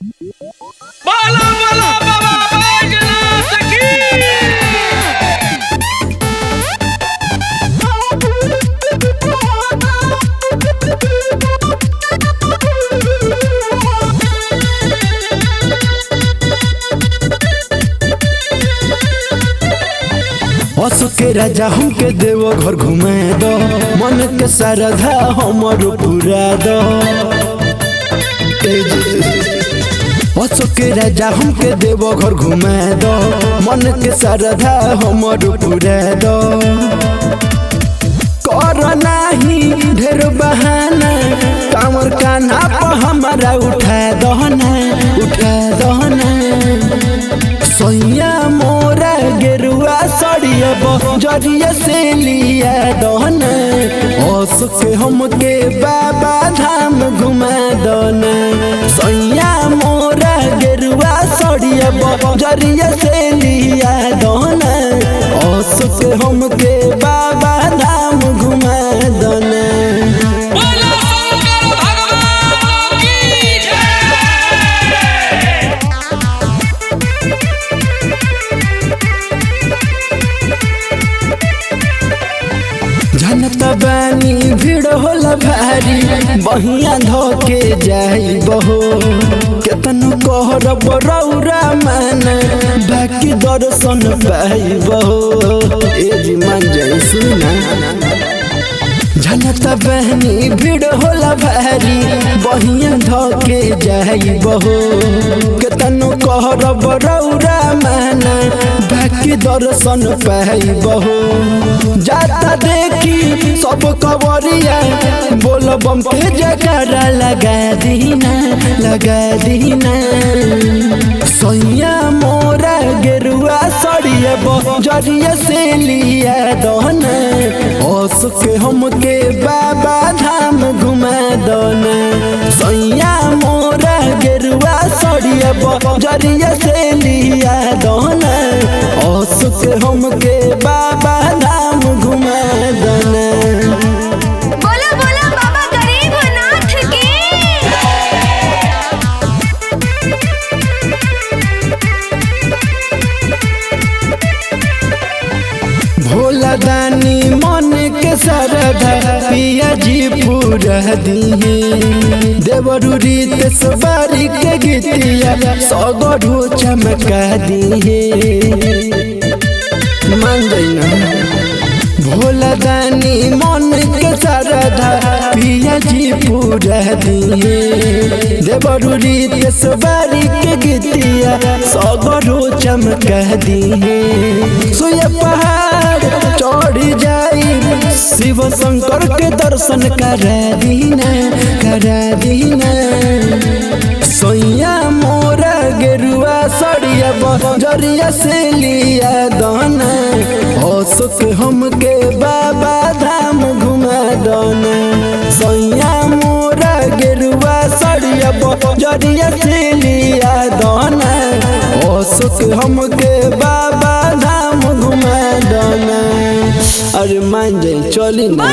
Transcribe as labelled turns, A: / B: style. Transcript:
A: बाला बाला बाबा बैजनाथ की।
B: असु के राजा हमके देव घर घुमा दो, मन के श्रद्धा हमर पूरा दो। असु के राजा हमके देव घर घुमा दो, मन के श्रद्धा हमर पूरा दो। कर नाही ढेर बहाना, कांवर कान्हा पर हमारा उठा दहना, उठा दहना। सोया मोरा गेरुआ सड़िया जरिया से लिया दहना, असुके हमके बाबा धाम घुमा दना। सोया मोरा गेरुआ सड़िया जरिया से लिया दहना, असुके हमके बाबा धाम घुमा दना।
A: बोलो शंकर भगवान की
B: जनता बानी भीड़ होला भारी, बहिया धोके जाई बहो। केतन कहर बरौरा मान, बाकी दर्शन पाई बहो। ए जी मान जाई सुना। जनता बहनी भीड़ होला भारी, बहिया धोके जाई बहो। केतन कहर बरौरा मान, बाकी दर्शन पाई बहो। जाता देखी सब कवरिया, बोल बम के जगरा लगा दीना, लगा दीना। सोया मोरा गेरुआ सड़िया जरिया से लिया दहना, असुके हमके बाबा धाम घुमा दना। सोया मोरा गेरुआ सड़िया जरिया से लिया दहना, असुके हमके बाबा धाम घुमा दना।
C: बोला बोला बाबा गरीबनाथ की।
B: भोला दानी मन के श्रद्धा पिया जी पूरा दिहे। देवरू रीत सवारी के गीतिया सगरू चमका दिहे। मान जाइना भोला दानी मन के श्रद्धा पिया जी पूरा दिहे। देवरू रीत सवारी के गीतिया सगरू चमका दिहे। सोया पहाड़ चढ़ जाई, शिव शंकर के दर्शन करा दीना, करा दीना। सोया मोरा गेरुआ सड़िया जरिया से लिया दना, असुक हमके बाबा धाम घुमा दना। सोया मोरा गेरुआ सड़िया जरिया से लिया दना, असुक हमके बाबा धाम घुमा दना। अरे मान जाए चली ना।